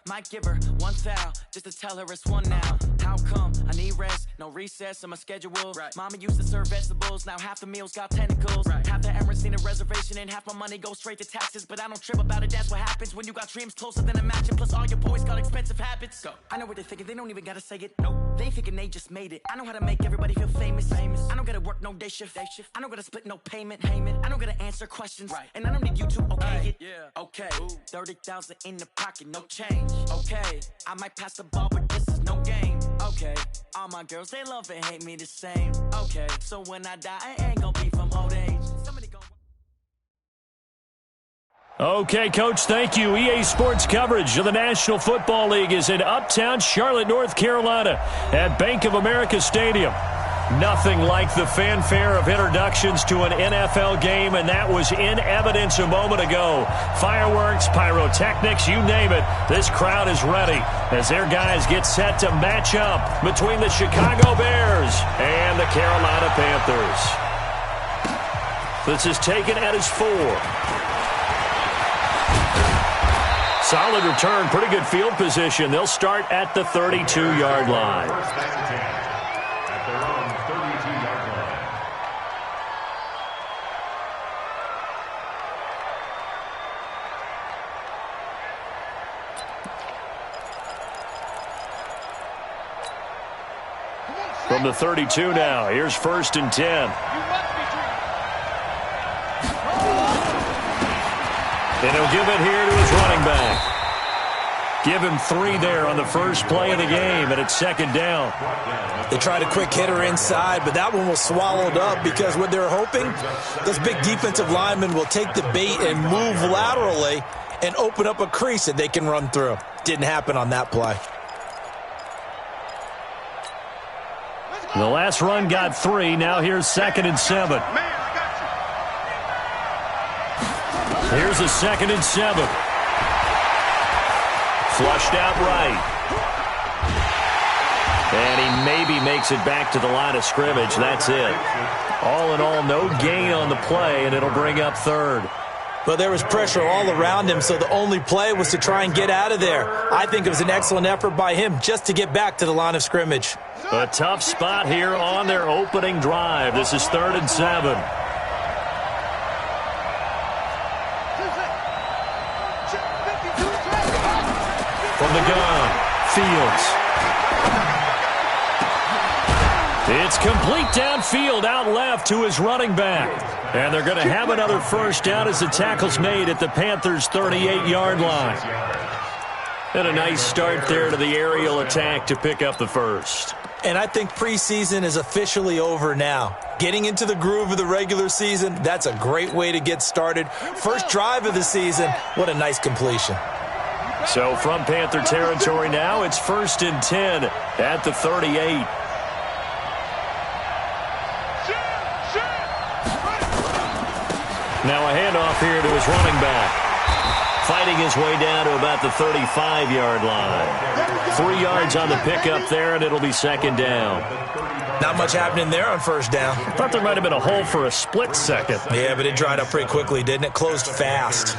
Might give her one foul just to tell her it's one now. How come I need rest? No recess in my schedule. Right. Mama used to serve vegetables, now half the meals got tentacles. Right. Half the Emirates need a reservation and half my money goes straight to taxes. But I don't trip about it, that's what happens when you got dreams closer than a match. Plus all your boys got expensive habits. Go. I know what they're thinking, they don't even gotta say it. Nope. They thinking they just made it. I know how to make everybody feel famous. I don't gotta work no day shift. I don't gotta split no payment. I don't gotta answer questions. Right. And I don't need you to okay it. Yeah. Okay. Ooh. 30,000 in the pocket, no change. Okay. I might pass the ball, but this is no game. Okay. All my girls, they love and hate me the same. Okay. So when I die, I ain't gonna be from old age. Somebody go. Okay, Coach, thank you. EA Sports coverage of the National Football League is in uptown Charlotte, North Carolina at Bank of America Stadium. Nothing like the fanfare of introductions to an NFL game, and that was in evidence a moment ago. Fireworks, pyrotechnics, you name it. This crowd is ready as their guys get set to match up between the Chicago Bears and the Carolina Panthers. This is taken at his 4. Solid return, pretty good field position. They'll start at the 32-yard line. From the 32 now, here's 1st and 10. And he'll give it here to his running back. Give him 3 there on the first play of the game, and it's 2nd down. They tried a quick hitter inside, but that one was swallowed up because what they're hoping, those big defensive linemen will take the bait and move laterally and open up a crease that they can run through. Didn't happen on that play. The last run got 3. Now here's 2nd and 7. Here's a 2nd and 7. Flushed out right. And he maybe makes it back to the line of scrimmage. That's it. All in all, no gain on the play, and it'll bring up 3rd. But there was pressure all around him, so the only play was to try and get out of there. I think it was an excellent effort by him just to get back to the line of scrimmage. A tough spot here on their opening drive. This is 3rd and 7. From the gun, Fields. It's complete downfield, out left to his running back. And they're going to have another 1st down as the tackle's made at the Panthers' 38-yard line. And a nice start there to the aerial attack to pick up the 1st. And I think preseason is officially over now. Getting into the groove of the regular season, that's a great way to get started. First drive of the season, what a nice completion. So from Panther territory now, it's 1st and 10 at the 38. Now a handoff here to his running back. Fighting his way down to about the 35-yard line. 3 yards on the pickup there, and it'll be 2nd down. Not much happening there on 1st down. Thought there might have been a hole for a split second. Yeah, but it dried up pretty quickly, didn't it? Closed fast.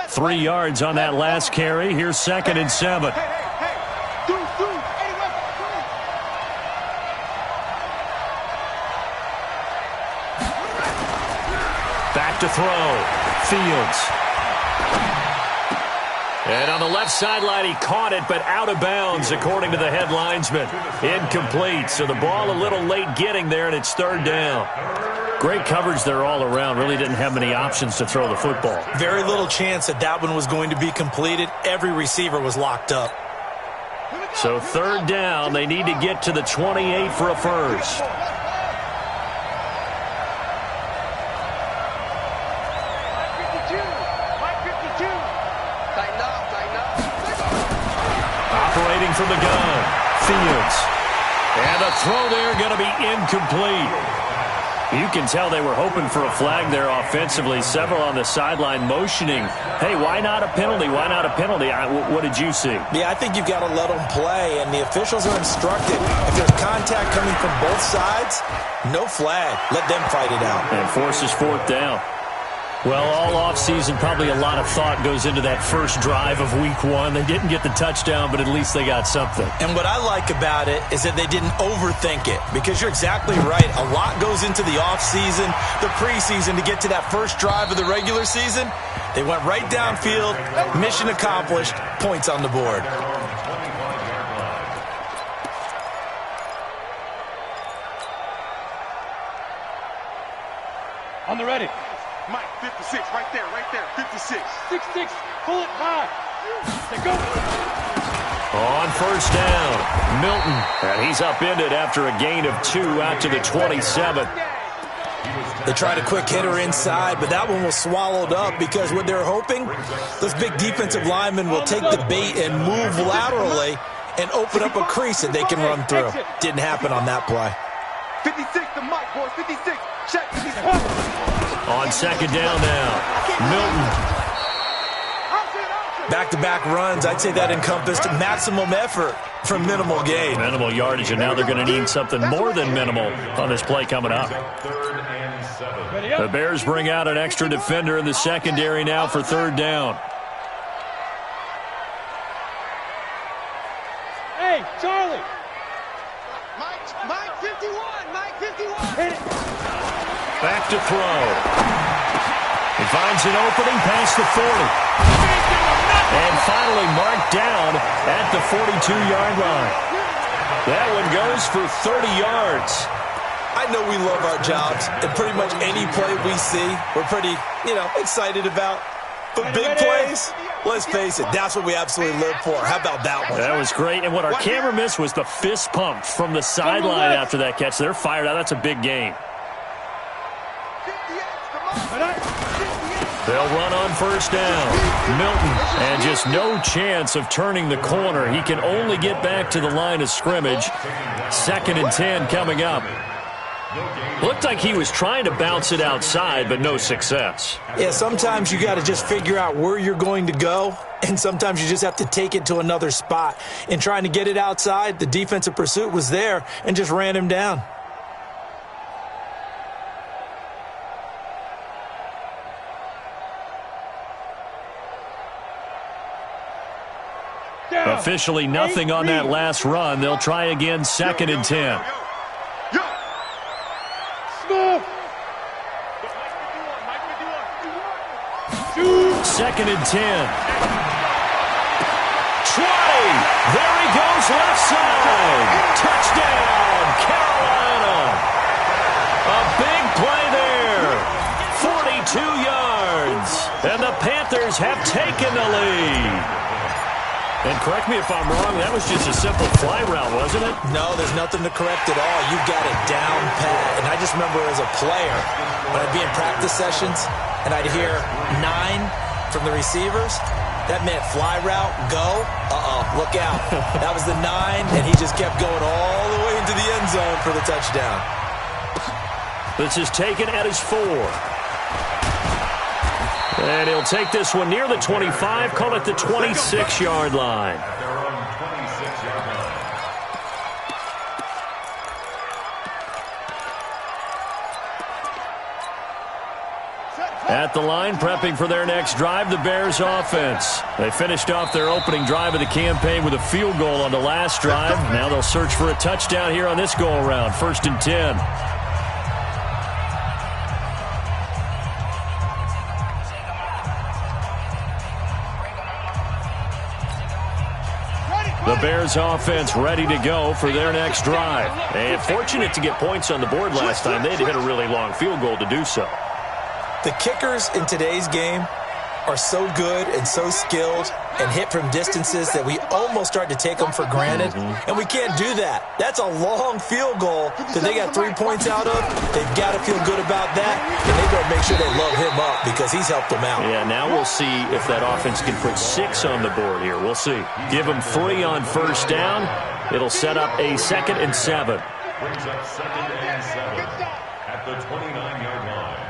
3 yards on that last carry. Here's 2nd and 7. Back to throw. Fields. And on the left sideline, he caught it, but out of bounds, according to the head linesman. Incomplete. So the ball a little late getting there, and it's 3rd down. Great coverage there all around. Really didn't have many options to throw the football. Very little chance that that one was going to be completed. Every receiver was locked up. So 3rd down. They need to get to the 28 for a 1st. Operating from the gun. Fields. And a throw there going to be incomplete. You can tell they were hoping for a flag there offensively. Several on the sideline motioning, hey, why not a penalty? Why not a penalty? What did you see? Yeah, I think you've got to let them play, and the officials are instructed. If there's contact coming from both sides, no flag. Let them fight it out. And forces 4th down. Well, all offseason, probably a lot of thought goes into that first drive of week one. They didn't get the touchdown, but at least they got something. And what I like about it is that they didn't overthink it, because you're exactly right. A lot goes into the offseason, the preseason, to get to that first drive of the regular season. They went right downfield, mission accomplished, points on the board. On the ready. Mike, 56, right there, 56. 6-6, pull it high. They go. On first down, Milton. And he's upended after a gain of 2 out to the 27. They tried a quick hitter inside, but that one was swallowed up, because what they're hoping, those big defensive linemen will take the bait and move laterally and open up a crease that they can run through. Didn't happen on that play. 56 to Mike, boys, 56. Check, 56. On second down now, Milton. Back-to-back runs, I'd say that encompassed maximum effort for minimal gain. Minimal yardage, and now they're going to need something more than minimal on this play coming up. The Bears bring out an extra defender in the secondary now for third down. Hey, Charlie. Mike 51, Mike 51. Hit it. Back to throw. He finds an opening past the 40. And finally marked down at the 42-yard line. That one goes for 30 yards. I know we love our jobs, and pretty much any play we see, we're pretty, excited about. But big plays, let's face it, that's what we absolutely live for. How about that one? That was great. And what our camera missed was the fist pump from the sideline after that catch. They're fired out. That's a big gain. They'll run on first down. Milton, and just no chance of turning the corner. He can only get back to the line of scrimmage. 2nd and 10 coming up. Looked like he was trying to bounce it outside, but no success. Yeah, sometimes you got to just figure out where you're going to go, and sometimes you just have to take it to another spot. In trying to get it outside, the defensive pursuit was there and just ran him down. Officially nothing on that last run. They'll try again, 2nd and 10. Smooth. 2nd and 10. Trotty. There he goes, left side. Touchdown, Carolina. A big play there. 42 yards. And the Panthers have taken the lead. And correct me if I'm wrong, that was just a simple fly route, wasn't it? No, there's nothing to correct at all. You got it down pat. And I just remember as a player, when I'd be in practice sessions and I'd hear 9 from the receivers, that meant fly route, go. Look out. That was the 9, and he just kept going all the way into the end zone for the touchdown. This is taken at his 4. And he'll take this one near the 25, call it the 26-yard line. At the line, prepping for their next drive, the Bears offense. They finished off their opening drive of the campaign with a field goal on the last drive. Now they'll search for a touchdown here on this go-around, 1st and 10. The Bears offense ready to go for their next drive. And fortunate to get points on the board last time. They had to hit a really long field goal to do so. The kickers in today's game are so good and so skilled and hit from distances that we almost start to take them for granted. And we can't do that. That's a long field goal that they got 3 points out of. They've got to feel good about that, and they better make sure they load him up because he's helped them out. Yeah, now we'll see if that offense can put 6 on the board here. We'll see. Give them 3 on first down. It'll set up a 2nd and 7. Brings up 2nd and 7 at the 29-yard line.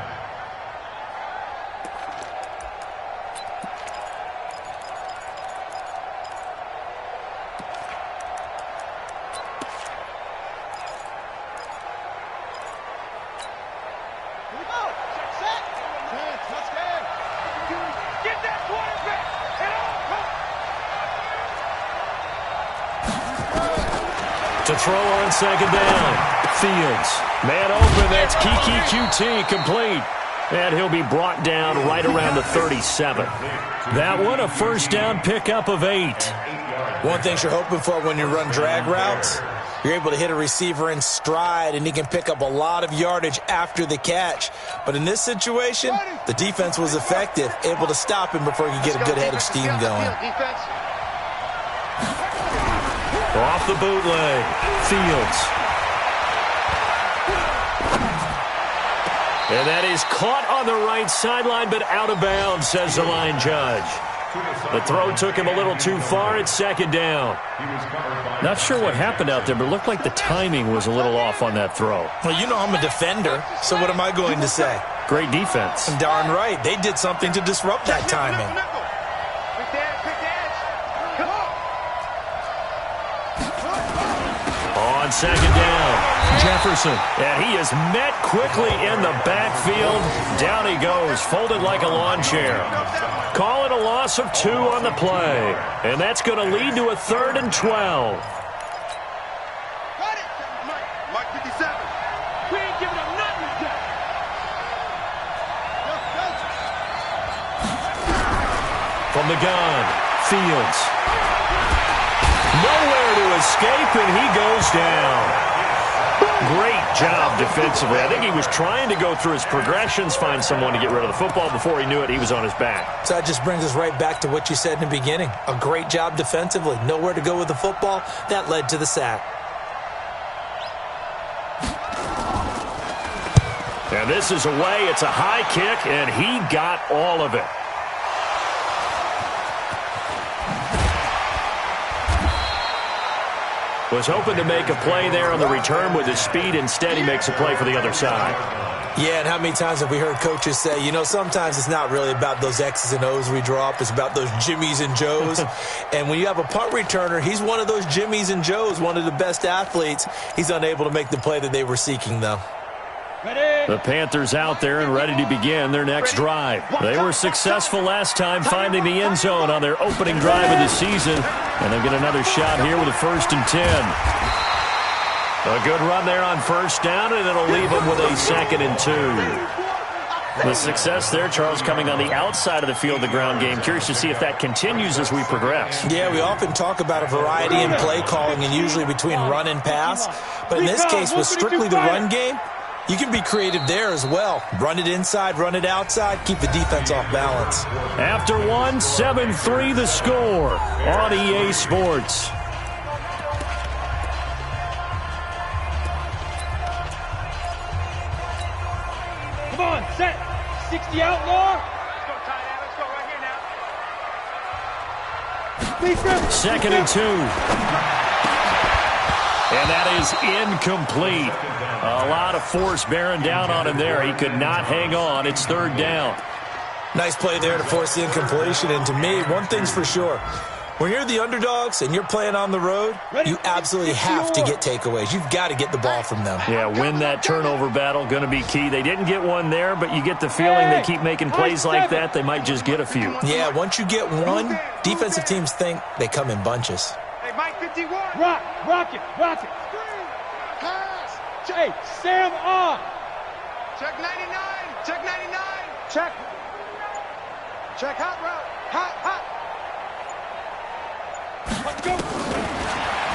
throw on second down. Fields. Man open. That's Kiki QT complete. And he'll be brought down right around the 37. That one, a first down pickup of 8. One thing you're hoping for when you run drag routes, you're able to hit a receiver in stride, and he can pick up a lot of yardage after the catch. But in this situation, the defense was effective, able to stop him before he could get a good head of steam going. Off the bootleg. Fields. And that is caught on the right sideline, but out of bounds, says the line judge. The throw took him a little too far. It's second down. Not sure what happened out there, but it looked like the timing was a little off on that throw. Well, you know I'm a defender, so what am I going to say? Great defense. Darn right. They did something to disrupt that timing. On second down, Jefferson. And he is met quickly in the backfield. Down he goes, folded like a lawn chair. Call it a loss of 2 on the play. And that's going to lead to a 3rd and 12. Mike 57. We ain't giving up nothing today. From the gun, Fields. Nowhere to escape, and he goes down. Great job defensively. I think he was trying to go through his progressions, find someone to get rid of the football. Before he knew it, he was on his back. So that just brings us right back to what you said in the beginning. A great job defensively. Nowhere to go with the football. That led to the sack. And this is away. It's a high kick, and he got all of it. Was hoping to make a play there on the return with his speed. Instead, he makes a play for the other side. Yeah, and how many times have we heard coaches say, you know, sometimes it's not really about those X's and O's we draw up. It's about those Jimmies and Joes. And when you have a punt returner, he's one of those Jimmies and Joes, one of the best athletes. He's unable to make the play that they were seeking, though. The Panthers out there and ready to begin their next drive. They were successful last time finding the end zone on their opening drive of the season. And they'll get another shot here with a 1st and 10. A good run there on first down, and it'll leave them with a 2nd and 2. The success there, Charles, coming on the outside of the field, the ground game. Curious to see if that continues as we progress. Yeah, we often talk about a variety in play calling and usually between run and pass. But in this case, with strictly the run game, you can be creative there as well. Run it inside, run it outside, keep the defense off balance. After 1, 7-3 the score on EA Sports. Come on, set. 60 outlaw. Let's go, tight end. Let's go right here now. 2nd and 2. And that is incomplete. A lot of force bearing down on him there. He could not hang on. It's 3rd down. Nice play there to force the incompletion. And to me, one thing's for sure. When you're the underdogs and you're playing on the road, you absolutely have to get takeaways. You've got to get the ball from them. Yeah, win that turnover battle, going to be key. They didn't get one there, but you get the feeling they keep making plays like that, they might just get a few. Yeah, once you get one, defensive teams think they come in bunches. Hey, Mike 51. Rock it. Pass. Hey, Sam on. Check 99. Check 99. Check. Check hot route. Hot. Let's go.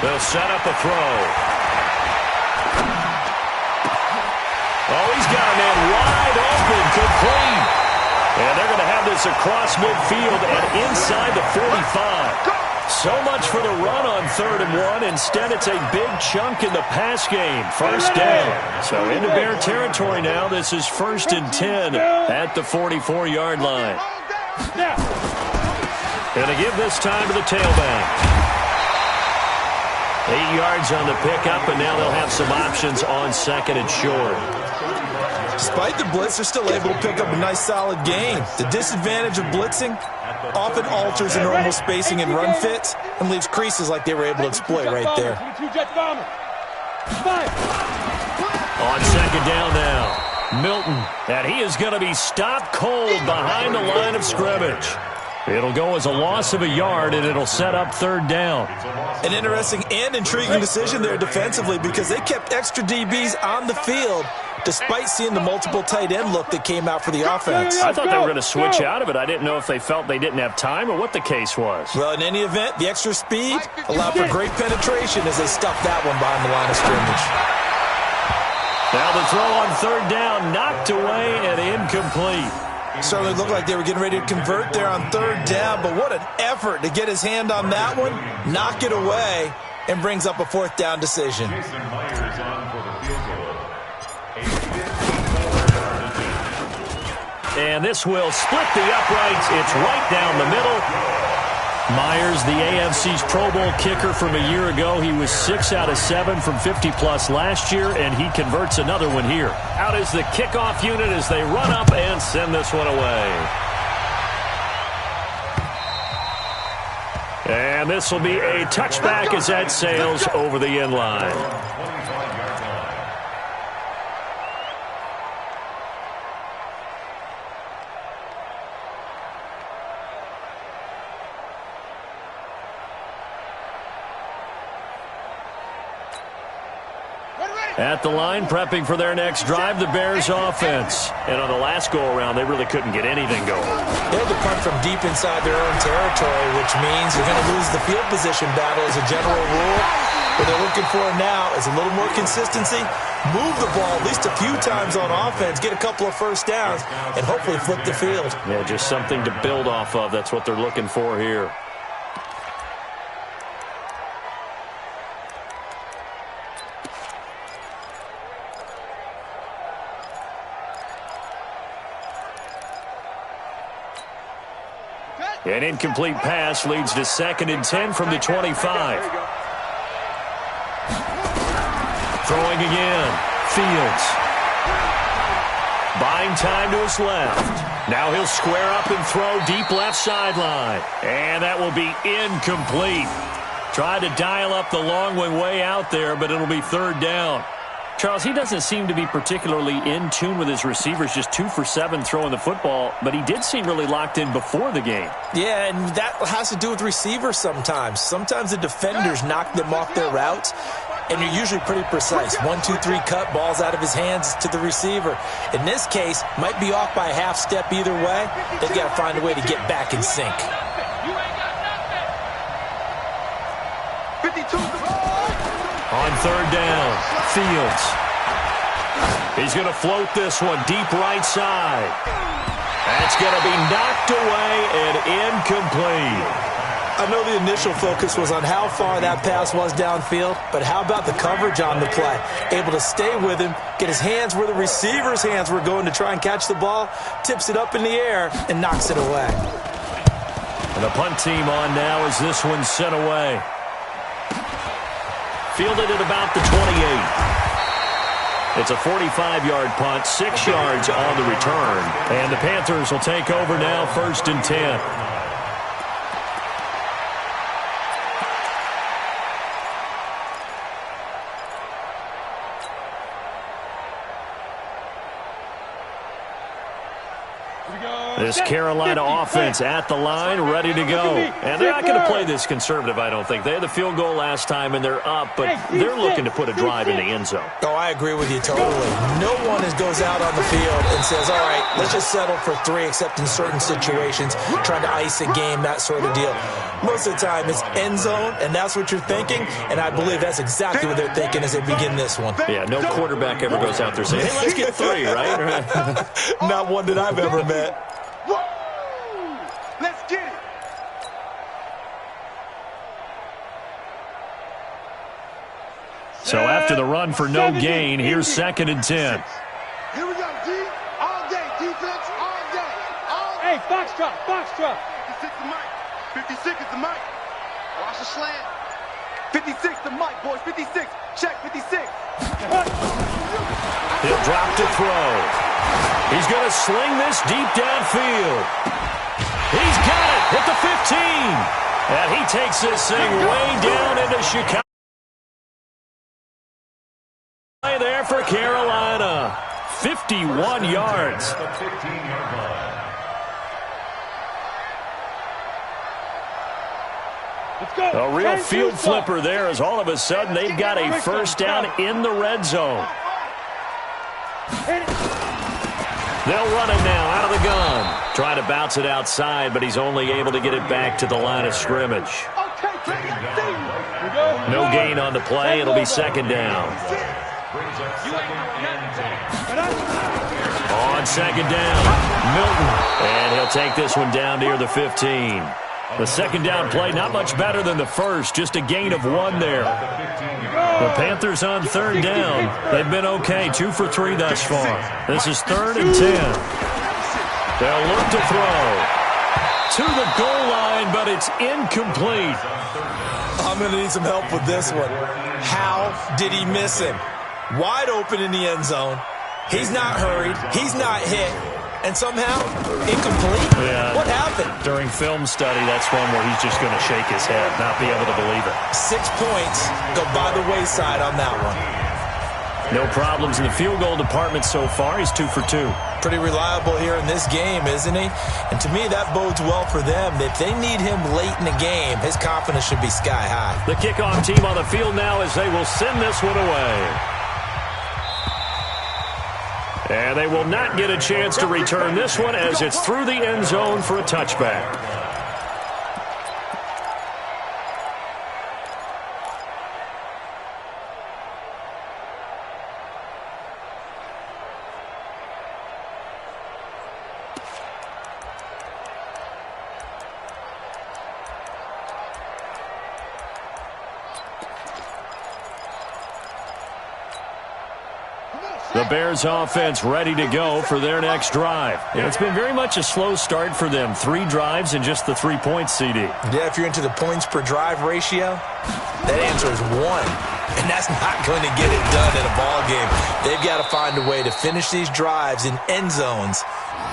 They'll set up a throw. Oh, he's got a man wide open, complete. And they're going to have this across midfield and inside the 45. So much for the run on 3rd and 1. Instead, it's a big chunk in the pass game. First down. So into Bear territory now. This is 1st and 10 at the 44-yard line. Going to give this time to the tailback. 8 yards on the pickup, and now they'll have some options on 2nd and short. Despite the blitz, they're still able to pick up a nice, solid gain. The disadvantage of blitzing often alters the normal spacing and run fits and leaves creases like they were able to exploit right there. On 2nd down now, Milton, and he is going to be stopped cold behind the line of scrimmage. It'll go as a loss of a yard, and it'll set up third down. An interesting and intriguing decision there defensively because they kept extra DBs on the field despite seeing the multiple tight end look that came out for the offense. I thought they were going to switch out of it. I didn't know if they felt they didn't have time or what the case was. Well, in any event, the extra speed allowed for great penetration as they stuffed that one behind the line of scrimmage. Now the throw on third down, knocked away and incomplete. Certainly looked like they were getting ready to convert there on third down, but what an effort to get his hand on that one, knock it away, and brings up a fourth down decision. Jason Myers on for the field goal. And this will split the uprights. It's right down the middle. Myers, the AFC's Pro Bowl kicker from a year ago. He was 6 out of 7 from 50-plus last year, and he converts another one here. Out is the kickoff unit as they run up and send this one away. And this will be a touchback as that sails over the end line. At the line, prepping for their next drive, the Bears offense. And on the last go-around, they really couldn't get anything going. They had to punt from deep inside their own territory, which means you're going to lose the field position battle as a general rule. What they're looking for now is a little more consistency, move the ball at least a few times on offense, get a couple of first downs, and hopefully flip the field. Yeah, just something to build off of. That's what they're looking for here. An incomplete pass leads to 2nd and 10 from the 25. Throwing again. Fields. Buying time to his left. Now he'll square up and throw deep left sideline. And that will be incomplete. Tried to dial up the long one way out there, but it'll be third down. Charles, he doesn't seem to be particularly in tune with his receivers, just 2 for 7 throwing the football, but he did seem really locked in before the game. Yeah, and that has to do with receivers sometimes. Sometimes the defenders knock them off their routes, and you're usually pretty precise. 1, 2, 3 cut, balls out of his hands to the receiver. In this case, might be off by a half step either way. They've got to find a way to get back in sync. 52. On third down, Fields. He's going to float this one deep right side. That's going to be knocked away and incomplete. I know the initial focus was on how far that pass was downfield, but how about the coverage on the play? Able to stay with him, get his hands where the receiver's hands were going to try and catch the ball, tips it up in the air, and knocks it away. And the punt team on now as this one's sent away. Fielded at about the 28. It's a 45-yard punt, 6 yards on the return. And the Panthers will take over now, 1st and 10. This Carolina offense at the line, ready to go. And they're not going to play this conservative, I don't think. They had the field goal last time, and they're up, but they're looking to put a drive in the end zone. Oh, I agree with you totally. No one goes out on the field and says, all right, let's just settle for 3, except in certain situations, trying to ice a game, that sort of deal. Most of the time, it's end zone, and that's what you're thinking, and I believe that's exactly what they're thinking as they begin this one. Yeah, no quarterback ever goes out there saying, hey, let's get 3, right? Not one that I've ever met. Let's get it. So after the run for no gain, here's 2nd and 10. Here we go, D. All day. Defense, all day. Hey, foxtrot, foxtrot. 56 the mic. 56 is the mic. Watch the slant. 56 the mic, boys. 56. Check 56. He'll drop to throw. He's going to sling this deep downfield. He's got it at the 15. And he takes this thing way down into Chicago. There for Carolina. 51 yards. A real field flipper there as all of a sudden they've got a first down in the red zone. They'll run it now out of the gun. Trying to bounce it outside, but he's only able to get it back to the line of scrimmage. No gain on the play. It'll be second down. On second down, Milton. And he'll take this one down near the 15. The second down play, not much better than the first. Just a gain of 1 there. The Panthers on third down. They've been okay, 2 for 3 thus far. This is 3rd and 10. They'll look to throw. To the goal line, but it's incomplete. I'm going to need some help with this one. How did he miss him? Wide open in the end zone. He's not hurried. He's not hit. And somehow, incomplete? Yeah. What happened? During film study, that's one where he's just going to shake his head, not be able to believe it. 6 points go by the wayside on that one. No problems in the field goal department so far. He's 2 for 2. Pretty reliable here in this game, isn't he? And to me, that bodes well for them. If they need him late in the game, his confidence should be sky high. The kickoff team on the field now as they will send this one away. And they will not get a chance to return this one as it's through the end zone for a touchback. The Bears offense ready to go for their next drive. Yeah, it's been very much a slow start for them. 3 drives and just the 3 points, CD. Yeah, if you're into the points per drive ratio, that answer is 1. And that's not going to get it done in a ball game. They've got to find a way to finish these drives in end zones,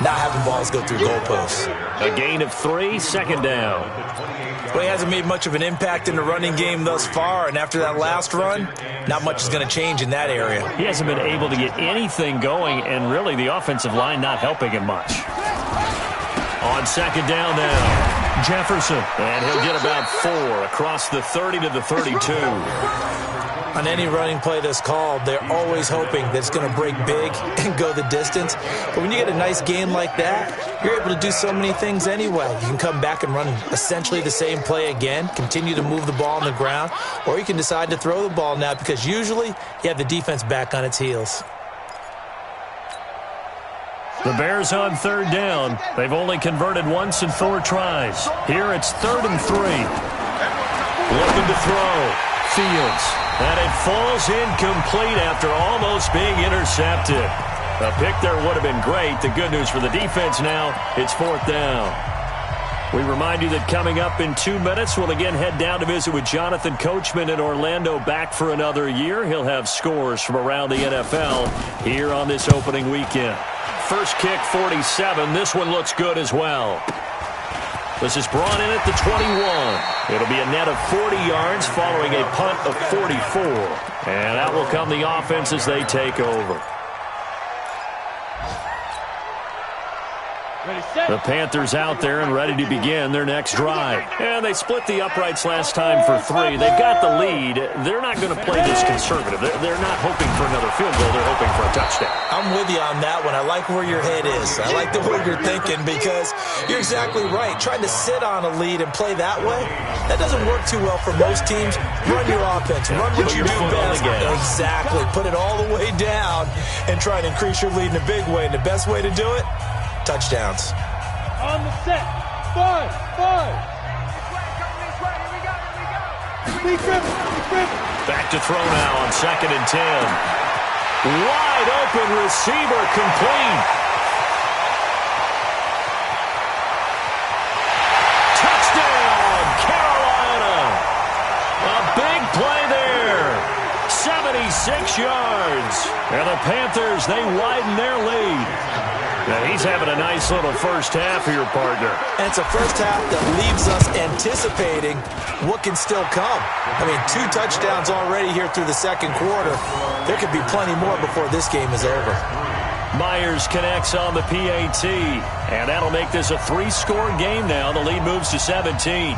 not having balls go through goalposts. A gain of 3, second down. Well, he hasn't made much of an impact in the running game thus far, and after that last run, not much is going to change in that area. He hasn't been able to get anything going, and really the offensive line not helping him much. On second down now, Jefferson, and he'll get about 4 across the 30 to the 32. On any running play that's called, they're always hoping that it's going to break big and go the distance. But when you get a nice game like that, you're able to do so many things anyway. You can come back and run essentially the same play again, continue to move the ball on the ground, or you can decide to throw the ball now because usually you have the defense back on its heels. The Bears on third down. They've only converted once in 4 tries. Here it's 3rd and 3. Looking to throw. Fields. And it falls incomplete after almost being intercepted. A pick there would have been great. The good news for the defense now, it's 4th down. We remind you that coming up in 2 minutes, we'll again head down to visit with Jonathan Coachman in Orlando, back for another year. He'll have scores from around the NFL here on this opening weekend. First kick, 47. This one looks good as well. This is brought in at the 21. It'll be a net of 40 yards following a punt of 44. And that will come the offense as they take over. The Panthers out there and ready to begin their next drive. And they split the uprights last time for 3. They've got the lead. They're not going to play this conservative. They're not hoping for another field goal. They're hoping for a touchdown. I'm with you on that one. I like where your head is. I like the way you're thinking because you're exactly right. Trying to sit on a lead and play that way, that doesn't work too well for most teams. Run your offense. Run what you do best. Exactly. Put it all the way down and try and increase your lead in a big way. And the best way to do it, touchdowns. On the set. 5. Back to throw now on 2nd and 10. Wide open receiver complete. Touchdown, Carolina. A big play there. 76 yards. And the Panthers, they widen their lead. Now he's having a nice little first half here, partner. And it's a first half that leaves us anticipating what can still come. I mean, 2 touchdowns already here through the second quarter. There could be plenty more before this game is over. Myers connects on the PAT, and that'll make this a 3-score game now. The lead moves to 17.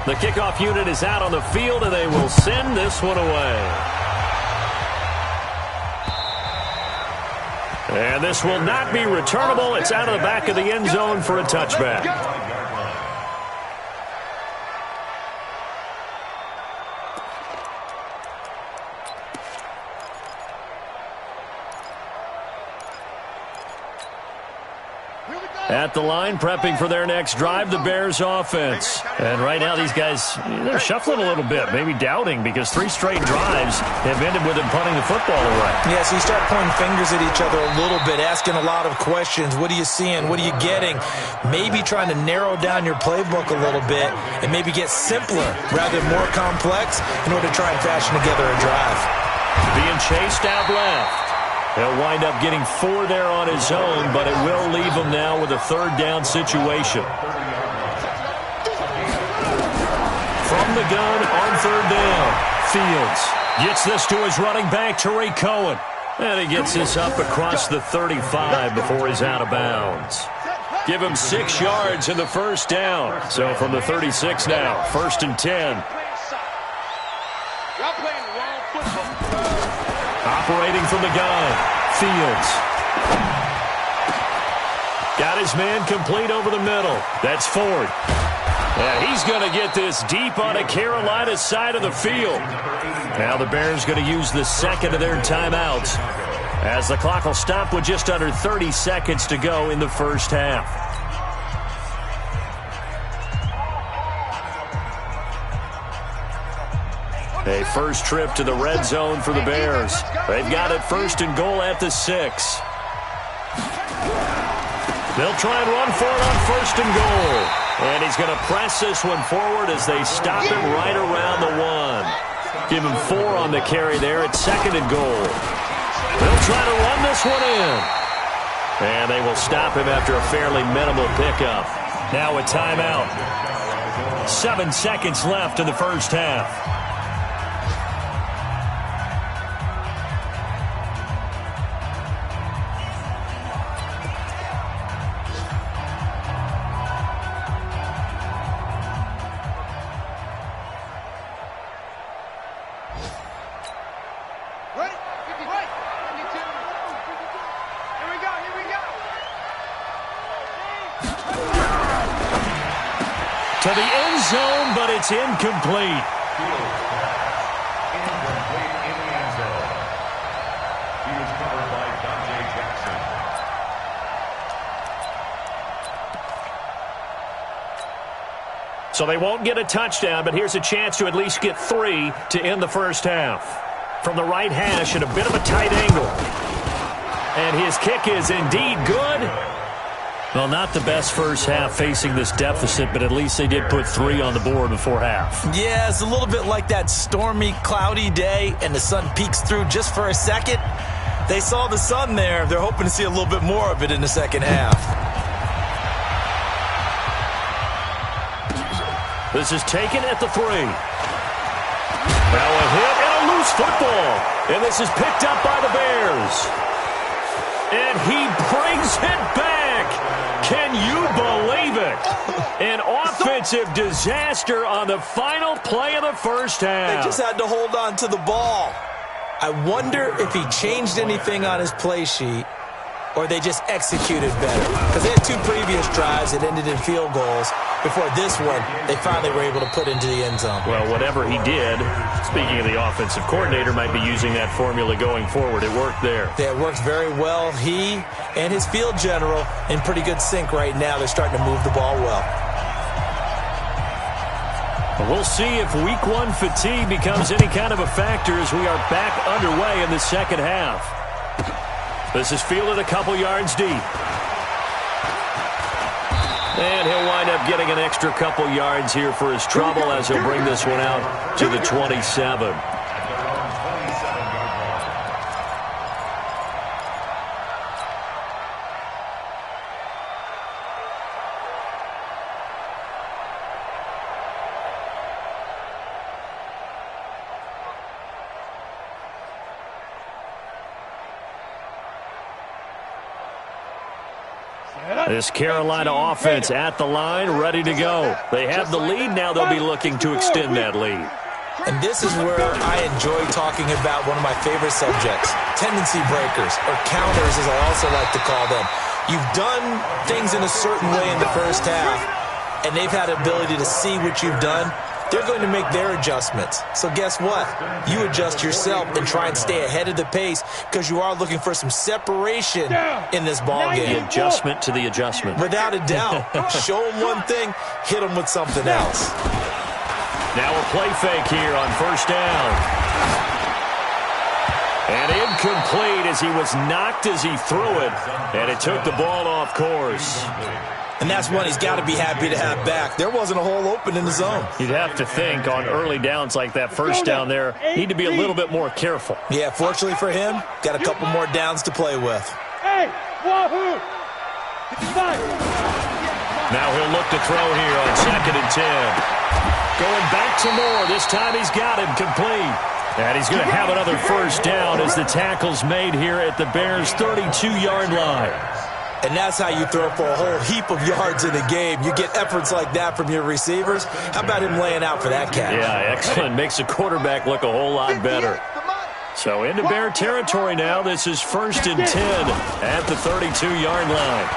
The kickoff unit is out on the field, and they will send this one away. And this will not be returnable. It's out of the back of the end zone for a touchback. At the line, prepping for their next drive, the Bears offense. And right now, these guys, they're shuffling a little bit, maybe doubting, because 3 straight drives have ended with them punting the football away. Yeah, so you start pointing fingers at each other a little bit, asking a lot of questions. What are you seeing? What are you getting? Maybe trying to narrow down your playbook a little bit and maybe get simpler rather than more complex in order to try and fashion together a drive. Being chased out left. He'll wind up getting 4 there on his own, but it will leave him now with a 3rd down situation. From the gun on 3rd down, Fields gets this to his running back, Tariq Cohen. And he gets this up across the 35 before he's out of bounds. Give him 6 yards in the 1st down. So from the 36 now, 1st and 10. Operating from the gun, Fields. Got his man complete over the middle. That's Ford. And he's going to get this deep on a Carolina side of the field. Now the Bears going to use the 2nd of their timeouts, as the clock will stop with just under 30 seconds to go in the 1st half. A first trip to the red zone for the Bears. They've got it 1st and goal at the 6. They'll try and run for it on 1st and goal. And he's going to press this one forward as they stop him right around the 1. Give him 4 on the carry there at 2nd and goal. They'll try to run this one in. And they will stop him after a fairly minimal pickup. Now a timeout. 7 seconds left in the 1st half. To the end zone, but it's incomplete. Incomplete in the end zone. He was covered by Dante Jackson. So they won't get a touchdown, but here's a chance to at least get 3 to end the 1st half. From the right hash at a bit of a tight angle. And his kick is indeed good. Well, not the best 1st half facing this deficit, but at least they did put 3 on the board before half. Yeah, it's a little bit like that stormy, cloudy day, and the sun peeks through just for a second. They saw the sun there. They're hoping to see a little bit more of it in the 2nd half. This is taken at the 3. Now a hit and a loose football. And this is picked up by the Bears. And he brings it back. Can you believe it? An offensive disaster on the final play of the 1st half. They just had to hold on to the ball. I wonder if he changed anything on his play sheet or they just executed better. Because they had 2 previous drives that ended in field goals. Before this one, they finally were able to put into the end zone. Well, whatever he did, speaking of the offensive coordinator, might be using that formula going forward. It worked there. Yeah, it worked very well. He and his field general in pretty good sync right now. They're starting to move the ball well. We'll see if Week 1 fatigue becomes any kind of a factor as we are back underway in the 2nd half. This is fielded a couple yards deep. And he'll wind up getting an extra couple yards here for his trouble as he'll bring this one out to the 27. This Carolina offense at the line, ready to go. They have the lead. Now they'll be looking to extend that lead. And this is where I enjoy talking about one of my favorite subjects, tendency breakers, or counters as I also like to call them. You've done things in a certain way in the first half, and they've had the ability to see what you've done. They're going to make their adjustments. So guess what? You adjust yourself and try and stay ahead of the pace because you are looking for some separation in this ball game. The adjustment to the adjustment. Without a doubt. Show them one thing, hit them with something else. Now a play fake here on first down. And incomplete as he was knocked as he threw it. And it took the ball off course. And that's one he's got to be happy to have back. There wasn't a hole open in the zone. You'd have to think on early downs like that first down there, need to be a little bit more careful. Yeah, fortunately for him, got a couple more downs to play with. Hey, wahoo! Now he'll look to throw here on 2nd and 10. Going back to Moore. This time he's got him complete. And he's going to have another first down as the tackle's made here at the Bears' 32-yard line. And that's how you throw for a whole heap of yards in a game. You get efforts like that from your receivers. How about him laying out for that catch? Yeah, excellent. Makes the quarterback look a whole lot better. So into Bear territory now. This is 1st and 10 at the 32-yard line.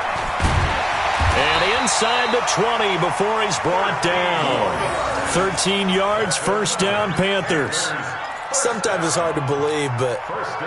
And inside the 20 before he's brought down. 13 yards, first down, Panthers. Sometimes it's hard to believe, but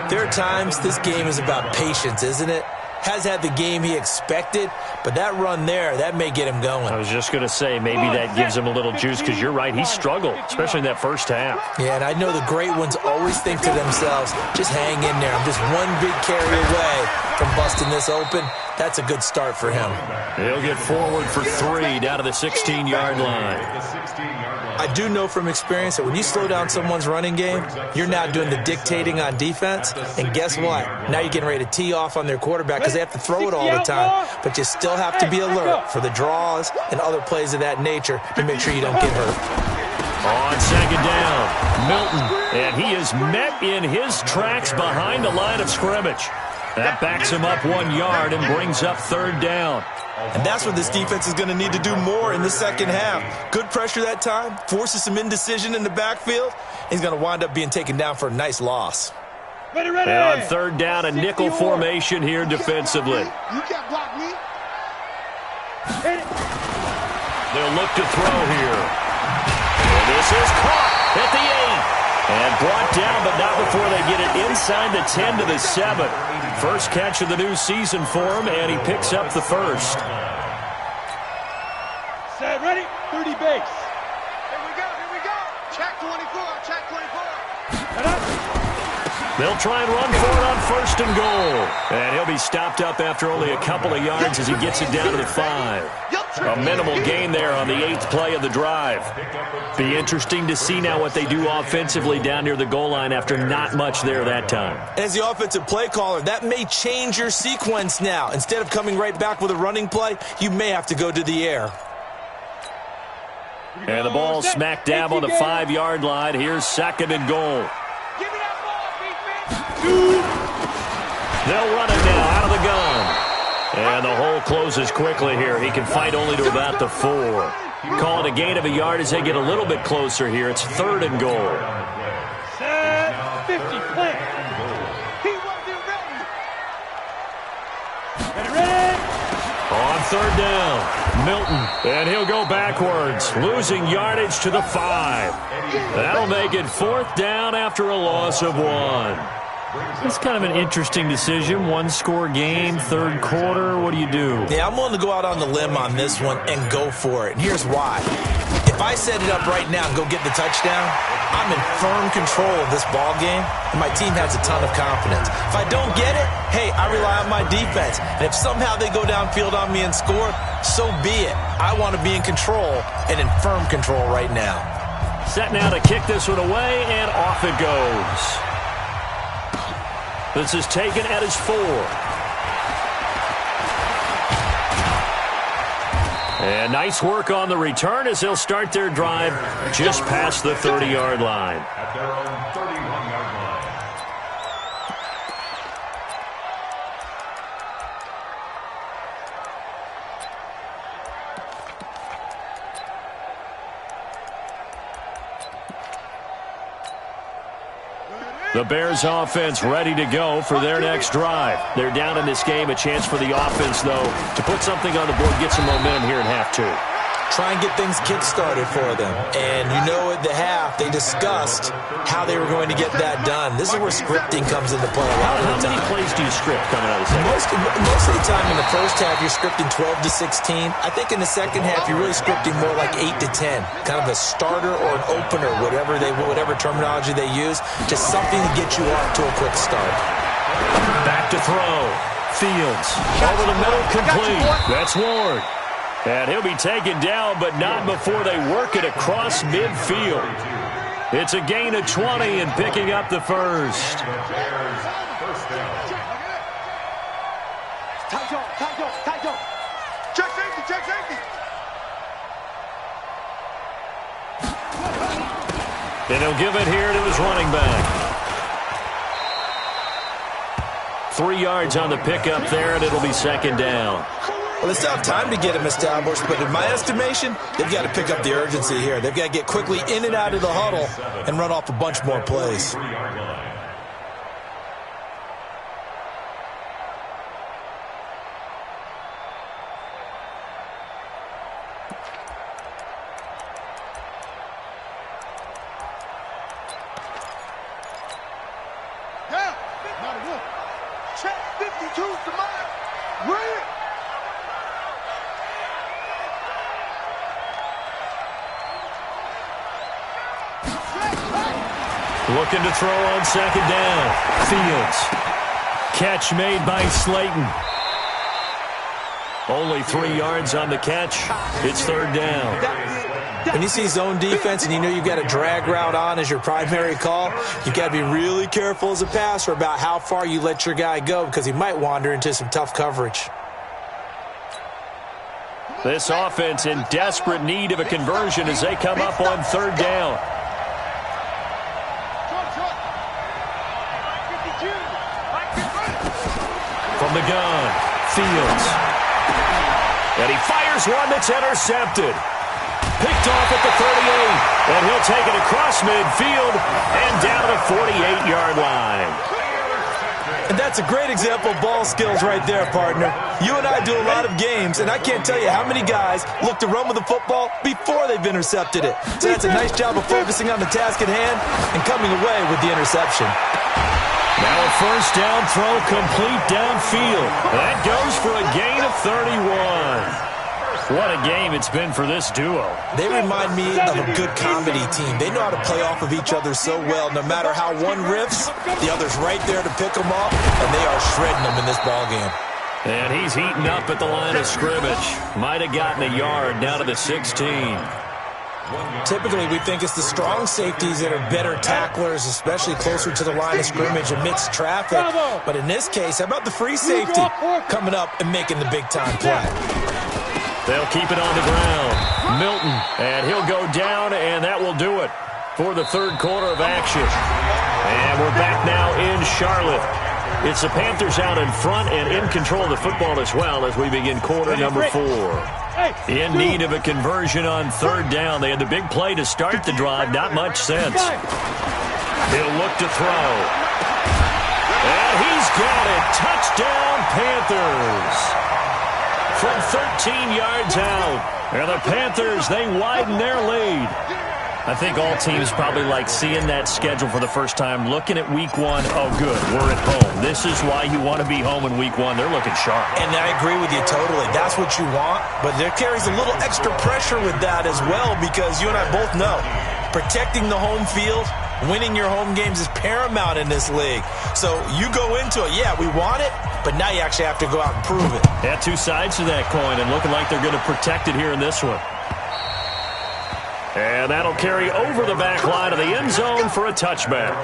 there are times this game is about patience, isn't it? Has had the game he expected, but that run there, that may get him going. I was just going to say, maybe that gives him a little juice because you're right, he struggled, especially in that first half. Yeah, and I know the great ones always think to themselves, just hang in there. I'm just one big carry away from busting this open. That's a good start for him. He'll get forward for 3 down to the 16-yard line. I do know from experience that when you slow down someone's running game, you're now doing the dictating on defense. And guess what? Now you're getting ready to tee off on their quarterback because they have to throw it all the time. But you still have to be alert for the draws and other plays of that nature to make sure you don't get hurt. On 2nd down, Milton. And he is met in his tracks behind the line of scrimmage. That backs him up 1 yard and brings up 3rd down. And that's what this defense is going to need to do more in the second half. Good pressure that time, forces some indecision in the backfield. He's going to wind up being taken down for a nice loss. Ready. And on 3rd down, a nickel formation here defensively. You can't block me. They'll look to throw here. And this is caught at the 8. And brought down, but not before they get it inside the 10 to the 7. First catch of the new season for him, and he picks up the first. Set, ready, 30 base. Here we go. Check 24, check 24. They'll try and run for it on 1st and goal. And he'll be stopped up after only a couple of yards as he gets it down to the 5. A minimal gain there on the 8th play of the drive. Be interesting to see now what they do offensively down near the goal line after not much there that time. As the offensive play caller, that may change your sequence now. Instead of coming right back with a running play, you may have to go to the air. And the ball smack dab on the 5-yard line. Here's 2nd and goal. Give me that ball, defense. They'll run it now out of the gun. And the hole closes quickly here. He can fight only to about the 4. Call it a gain of a yard as they get a little bit closer here. It's 3rd and goal. Set, 50, plant. He wasn't ready. Ready. On 3rd down, Milton. And he'll go backwards, losing yardage to the 5. That'll make it 4th down after a loss of 1. It's kind of an interesting decision. 1-score game, 3rd quarter. What do you do? Yeah, I'm willing to go out on the limb on this one and go for it. And here's why. If I set it up right now and go get the touchdown, I'm in firm control of this ball game, and my team has a ton of confidence. If I don't get it, hey, I rely on my defense. And if somehow they go downfield on me and score, so be it. I want to be in control and in firm control right now. Set now to kick this one away, and off it goes. This is taken at his 4. And nice work on the return as they'll start their drive just past the 30-yard line. At their own 31-yard line. The Bears offense ready to go for their next drive. They're down in this game. A chance for the offense, though, to put something on the board, get some momentum here in half two. Try and get things kick-started for them. And you know at the half, they discussed how they were going to get that done. This is where scripting comes into play a lot of the time. How many plays do you script coming out of the second? Most of the time in the first half, you're scripting 12 to 16. I think in the second half, you're really scripting more like 8 to 10. Kind of a starter or an opener, whatever terminology they use. Just something to get you off to a quick start. Back to throw. Fields. Over the middle, complete. That's Ward. And he'll be taken down, but not before they work it across midfield. It's a gain of 20 and picking up the first. Tight zone. Check safety. And he'll give it here to his running back. 3 yards on the pickup there, and it'll be second down. Well, they still have time to get him established, but in my estimation, they've got to pick up the urgency here. They've got to get quickly in and out of the huddle and run off a bunch more plays. Check 52 to mine. Real. Looking to throw on second down. Fields. Catch made by Slayton. Only 3 yards on the catch. It's third down. When you see zone defense and you know you've got a drag route on as your primary call, you've got to be really careful as a passer about how far you let your guy go because he might wander into some tough coverage. This offense in desperate need of a conversion as they come up on third down. From the gun, Fields. And he fires one that's intercepted. Picked off at the 38. And he'll take it across midfield and down to the 48-yard line. And that's a great example of ball skills right there, partner. You and I do a lot of games, and I can't tell you how many guys look to run with the football before they've intercepted it. So that's a nice job of focusing on the task at hand and coming away with the interception. Now a first down throw complete downfield. That goes for a gain of 31. What a game it's been for this duo. They remind me of a good comedy team. They know how to play off of each other so well. No matter how one riffs, the other's right there to pick them up, and they are shredding them in this ballgame. And he's heating up at the line of scrimmage. Might have gotten a yard down to the 16. Typically, we think it's the strong safeties that are better tacklers, especially closer to the line of scrimmage amidst traffic. But in this case, how about the free safety coming up and making the big-time play? They'll keep it on the ground. Milton, and he'll go down, and that will do it for the third quarter of action. And we're back now in Charlotte. It's the Panthers out in front and in control of the football as well as we begin quarter number 4. In need of a conversion on third down. They had the big play to start the drive. Not much sense. He'll look to throw. And he's got it. Touchdown, Panthers. From 13 yards out. And the Panthers, they widen their lead. I think all teams probably like seeing that schedule for the first time, looking at week 1. Oh, good, we're at home. This is why you want to be home in week 1. They're looking sharp. And I agree with you totally. That's what you want. But there carries a little extra pressure with that as well because you and I both know protecting the home field, winning your home games is paramount in this league. So you go into it, yeah, we want it, but now you actually have to go out and prove it. Yeah, two sides to that coin and looking like they're going to protect it here in this one. And that'll carry over the back line of the end zone for a touchback.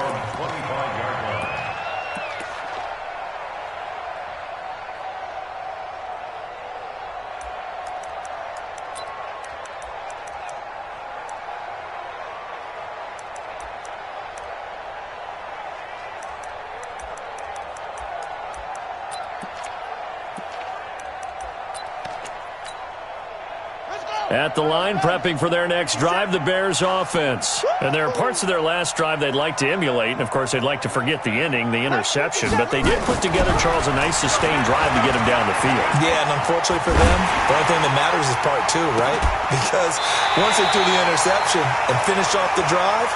At the line, prepping for their next drive, the Bears offense. And there are parts of their last drive they'd like to emulate. And, of course, they'd like to forget the inning, the interception. But they did put together, Charles, a nice sustained drive to get him down the field. Yeah, and unfortunately for them, the only thing that matters is part two, right? Because once they threw the interception and finished off the drive,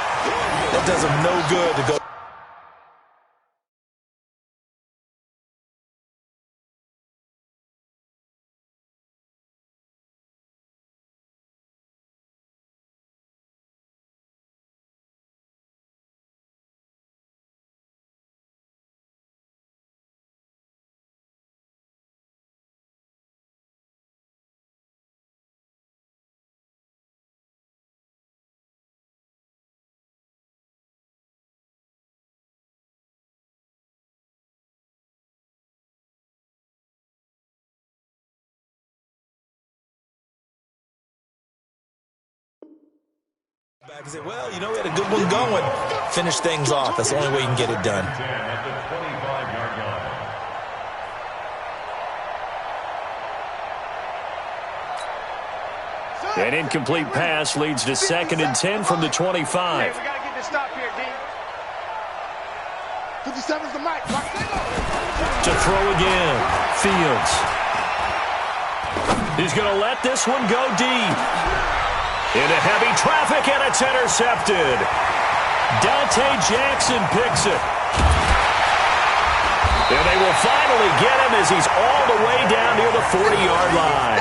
that does them no good to go. Back and say, well, you know, we had a good one going. Finish things off. That's the only way you can get it done. At the 25-yard line. An incomplete pass leads to 2nd and 10 from the 25. We got to get this stop here, D. 57's the mic. To throw again. Fields. He's going to let this one go deep. Into heavy traffic, and it's intercepted. Dante Jackson picks it. And they will finally get him as he's all the way down near the 40-yard line.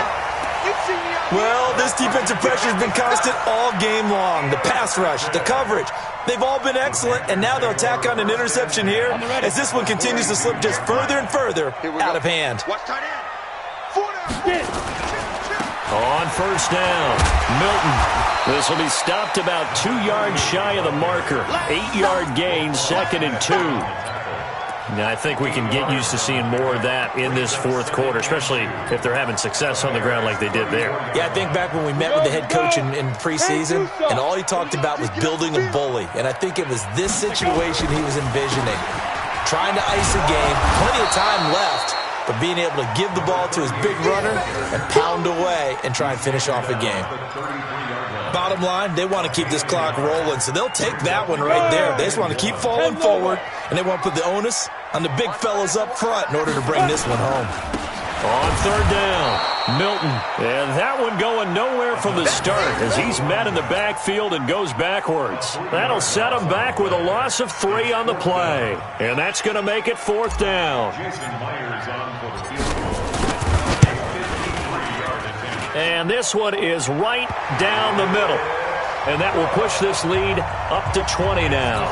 Well, this defensive pressure has been constant all game long. The pass rush, the coverage, they've all been excellent, and now they'll tack on an interception here as this one continues to slip just further and further out of hand. Watch tight end. 4 down. On first down, Milton. This will be stopped about 2 yards shy of the marker. 8-yard gain, 2nd and 2. Now, I think we can get used to seeing more of that in this fourth quarter, especially if they're having success on the ground like they did there. Yeah, I think back when we met with the head coach in preseason, and all he talked about was building a bully. And I think it was this situation he was envisioning. Trying to ice a game, plenty of time left, but being able to give the ball to his big runner and pound away and try and finish off a game. Bottom line, they want to keep this clock rolling, so they'll take that one right there. They just want to keep falling forward, and they want to put the onus on the big fellas up front in order to bring this one home. On third down, Milton. And that one going nowhere from the start as he's met in the backfield and goes backwards. That'll set him back with a loss of 3 on the play. And that's going to make it 4th down. And this one is right down the middle. And that will push this lead up to 20 now.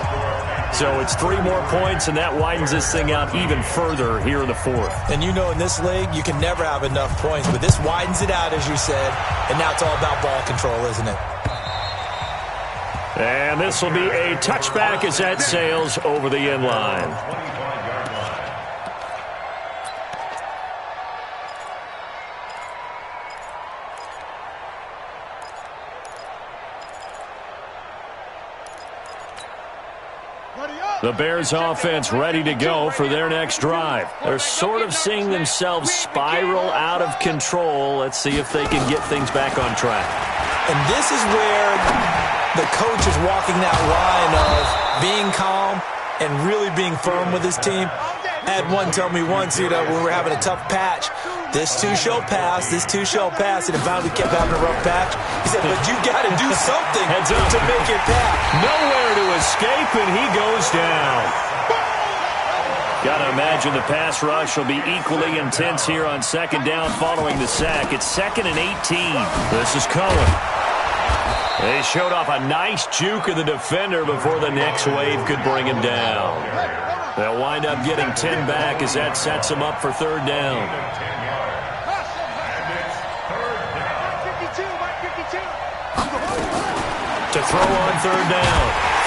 So it's 3 more points, and that widens this thing out even further here in the 4th. And you know in this league, you can never have enough points, but this widens it out, as you said, and now it's all about ball control, isn't it? And this will be a touchback as that sails over the end line. The Bears offense ready to go for their next drive. They're sort of seeing themselves spiral out of control. Let's see if they can get things back on track. And this is where the coach is walking that line of being calm and really being firm with his team. I had one tell me once, when we were having a tough patch, this too shall pass, this too shall pass, and if we kept having a rough patch, he said, but you got to do something to make it pass. Nowhere to escape, and he goes down. Got to imagine the pass rush will be equally intense here on 2nd down following the sack. It's 2nd and 18. This is Cohen. They showed off a nice juke of the defender before the next wave could bring him down. They'll wind up getting 10 back as that sets them up for 3rd down. To throw on 3rd down,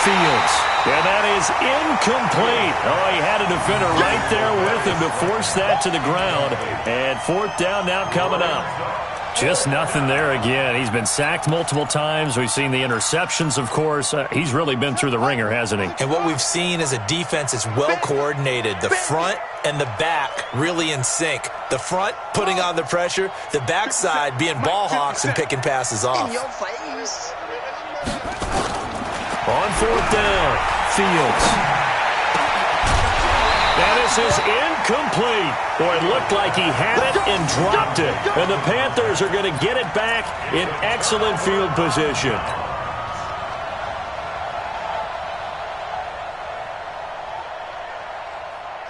Fields. And that is incomplete. Oh, he had a defender right there with him to force that to the ground. And 4th down now coming up. Just nothing there again. He's been sacked multiple times. We've seen the interceptions, of course. He's really been through the ringer, hasn't he? And what we've seen is a defense that's well coordinated. The front and the back really in sync. The front putting on the pressure, the backside being ball hawks and picking passes off. In your face. On fourth down, Fields. And this is incomplete. Boy, it looked like he had it and dropped it. And the Panthers are going to get it back in excellent field position.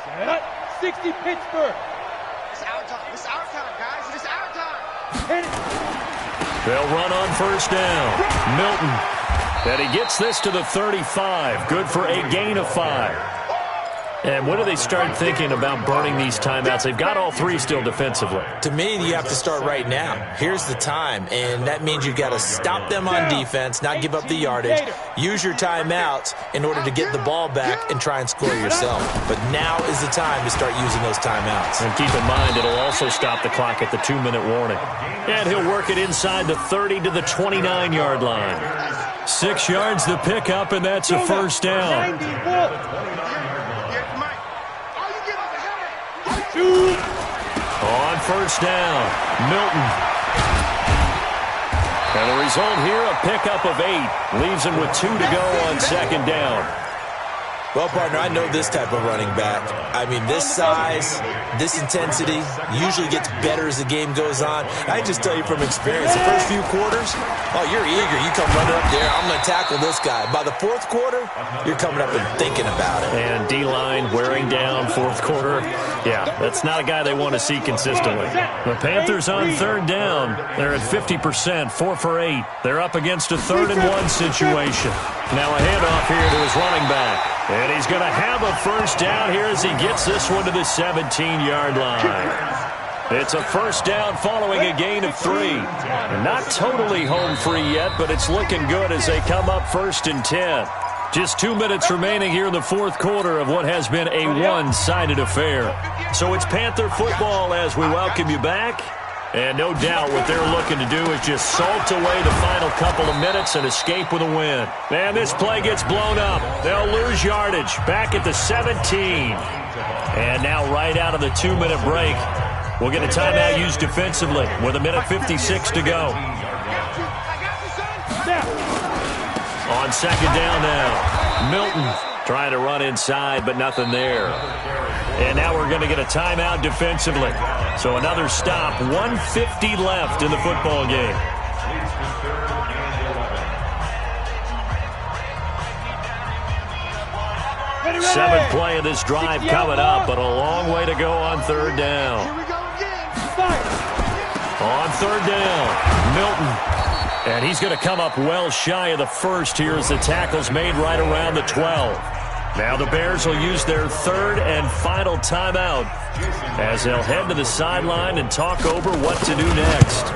Set up. 60 Pittsburgh. It's our time. It's our time, guys. It's our time. Hit it. They'll run on first down. Milton. And he gets this to the 35. Good for a gain of 5. And when do they start thinking about burning these timeouts? They've got all three still defensively. To me, you have to start right now. Here's the time, and that means you've got to stop them on defense, not give up the yardage, use your timeouts in order to get the ball back and try and score yourself. But now is the time to start using those timeouts. And keep in mind, it'll also stop the clock at the 2-minute warning. And he'll work it inside the 30 to the 29-yard line. 6 yards the pickup, and that's a first down. On first down, Milton. And the result here, a pickup of 8. Leaves him with 2 to go on second down. Well, partner, I know this type of running back. I mean, this size, this intensity usually gets better as the game goes on. I just tell you from experience, the first few quarters, oh, you're eager. You come running up there, I'm going to tackle this guy. By the fourth quarter, you're coming up and thinking about it. And D-line wearing down fourth quarter. Yeah, that's not a guy they want to see consistently. The Panthers on third down. They're at 50%, 4 for 8. They're up against a 3rd and 1 situation. Now a handoff here to his running back. And he's going to have a first down here as he gets this one to the 17-yard line. It's a first down following a gain of 3. Not totally home free yet, but it's looking good as they come up 1st and 10. Just 2 minutes remaining here in the fourth quarter of what has been a one-sided affair. So it's Panther football as we welcome you back. And no doubt what they're looking to do is just salt away the final couple of minutes and escape with a win. And this play gets blown up. They'll lose yardage back at the 17. And now right out of the 2-minute break, we'll get a timeout used defensively with 1:56 to go. On second down now, Milton trying to run inside, but nothing there. And now we're going to get a timeout defensively. So another stop, 1:50 left in the football game. Seventh play of this drive coming up, but a long way to go on third down. On third down, Milton. And he's going to come up well shy of the first here as the tackle's made right around the 12. Now the Bears will use their 3rd and final timeout as they'll head to the sideline and talk over what to do next.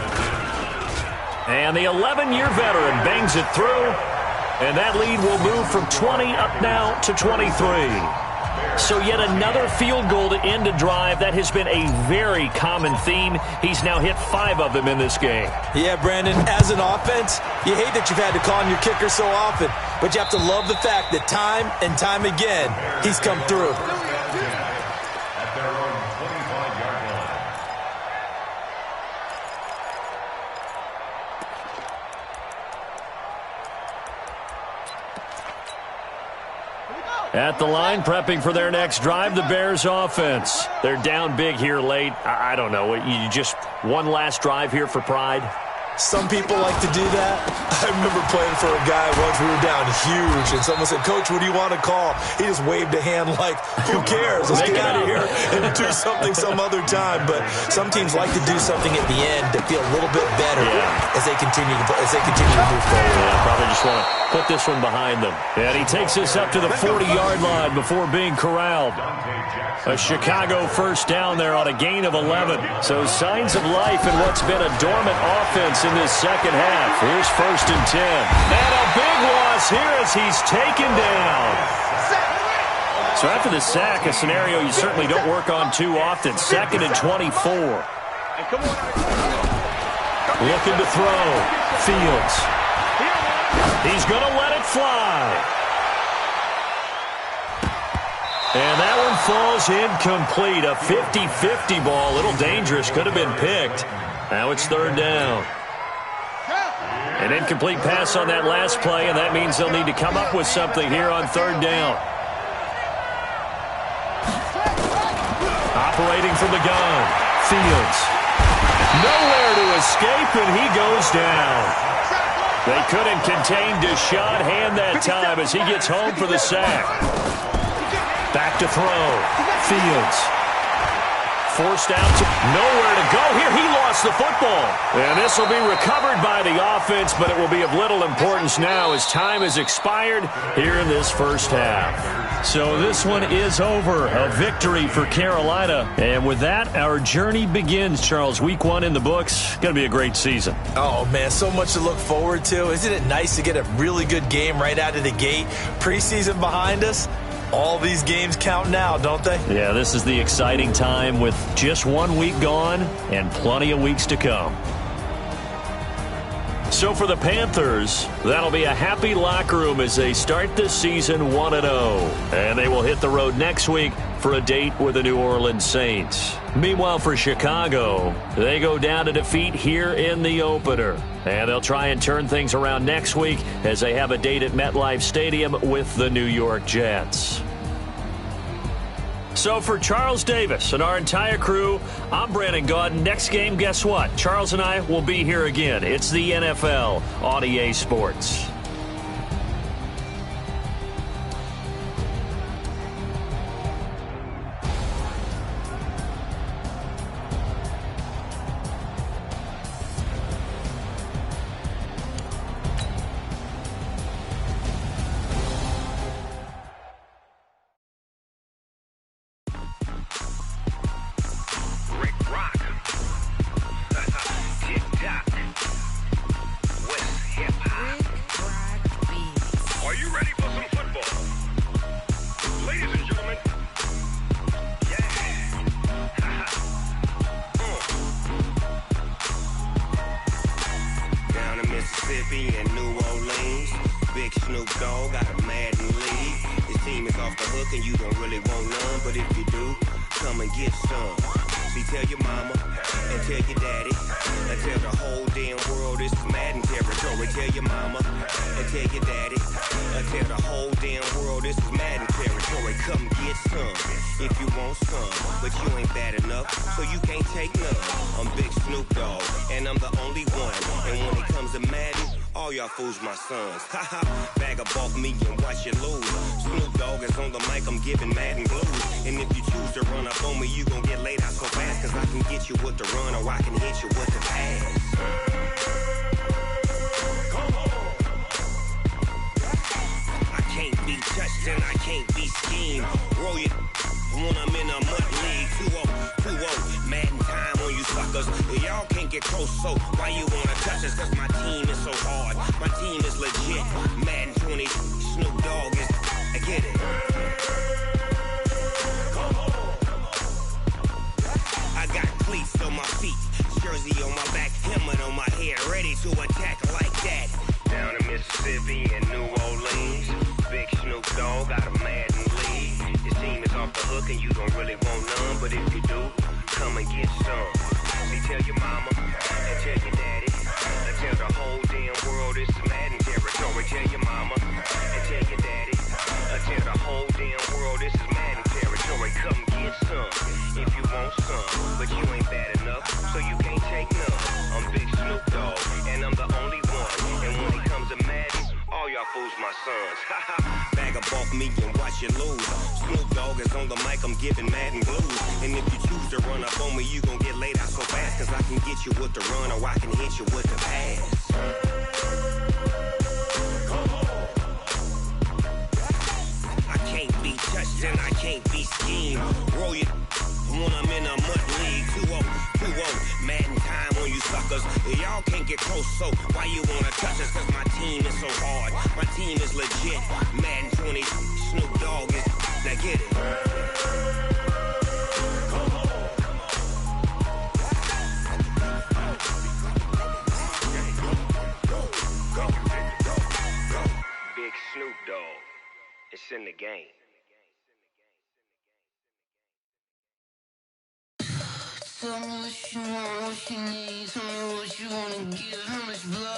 And the 11-year veteran bangs it through, and that lead will move from 20 up now to 23. So yet another field goal to end a drive. That has been a very common theme. He's now hit 5 of them in this game. Yeah, Brandon, as an offense, you hate that you've had to call on your kicker so often, but you have to love the fact that time and time again, he's come through. At their own 25-yard line. At the line, prepping for their next drive, the Bears offense. They're down big here late. I don't know. You just one last drive here for pride? Some people like to do that. I remember playing for a guy once. We were down huge, and someone said, "Coach, what do you want to call?" He just waved a hand like, "Who cares? Let's get out of here and do something some other time." But some teams like to do something at the end to feel a little bit better as they continue to move forward. Yeah, probably just want to put this one behind them. And he takes this up to the 40-yard line before being corralled. A Chicago first down there on a gain of 11. So signs of life in what's been a dormant offense in this second half. Here's 1st and 10. And a big loss here as he's taken down. So after the sack, a scenario you certainly don't work on too often. 2nd and 24. Looking to throw. Fields. He's going to let it fly. And that one falls incomplete. A 50-50 ball. A little dangerous. Could have been picked. Now it's third down. An incomplete pass on that last play, and that means they'll need to come up with something here on third down. Operating from the gun. Fields. Nowhere to escape, and he goes down. They couldn't contain Deshaun Hand that time as he gets home for the sack. Back to throw. Fields. Forced out to nowhere to go. Here he lost the football. And this will be recovered by the offense, but it will be of little importance now as time has expired here in this first half. So this one is over. A victory for Carolina. And with that, our journey begins, Charles. Week 1 in the books. Going to be a great season. Oh, man, so much to look forward to. Isn't it nice to get a really good game right out of the gate? Preseason behind us. All these games count now, don't they? Yeah, this is the exciting time with just 1 week gone and plenty of weeks to come. So for the Panthers, that'll be a happy locker room as they start this season 1-0. And they will hit the road next week for a date with the New Orleans Saints. Meanwhile, for Chicago, they go down to defeat here in the opener. And they'll try and turn things around next week as they have a date at MetLife Stadium with the New York Jets. So for Charles Davis and our entire crew, I'm Brandon Gaudin. Next game, guess what? Charles and I will be here again. It's the NFL on EA Sports. My sons, bag of bulk me and watch you lose. Snoop Dogg is on the mic, I'm giving Madden blues. And if you choose to run up on me, you gon' get laid out so fast. Cause I can get you with the run or I can hit you with the pass. I can't be touched and I can't be schemed. Roll you when I'm in a mud league. 2-0, Madden time on you suckers. Y'all can't get close, so why you wanna touch us? Cause my team is so hard. My team is legit. Madden 20, Snoop Dogg is, I get it. I got cleats on my feet, jersey on my back, helmet on my head, ready to attack like that. Down in Mississippi and New Orleans, big Snoop Dogg got a Madden lead. Your team is off the hook and you don't really want none, but if you do, come and get some. See, tell your mama and tell your daddy, and tell the whole damn world it's Madden territory. Tell your mama and tell your daddy, and tell the whole damn world this is Madden territory. Come get some if you want some, but you ain't bad enough, so you can't take none. I'm Big Snoop Dogg, and I'm the only one. And when it comes to Madden, all y'all fools my sons. Bag of bulk me and watch you lose. Snoop Dogg is on the mic, I'm giving Madden blues. And if you choose to run up on me, you gon' get laid out so fast. Cause I can get you with the run or I can hit you with the pass. I can't be touched and I can't be schemed. Roll you when I'm in a mud league. 2-0, Madden time on you suckers. Y'all can't get close, so why you wanna touch us? Cause my team is so hard. My team is legit. Madden 20, Snoop Dogg is, now get it. It's in the game. Tell me what you want, what you need. Tell me what you wanna give. How much blood?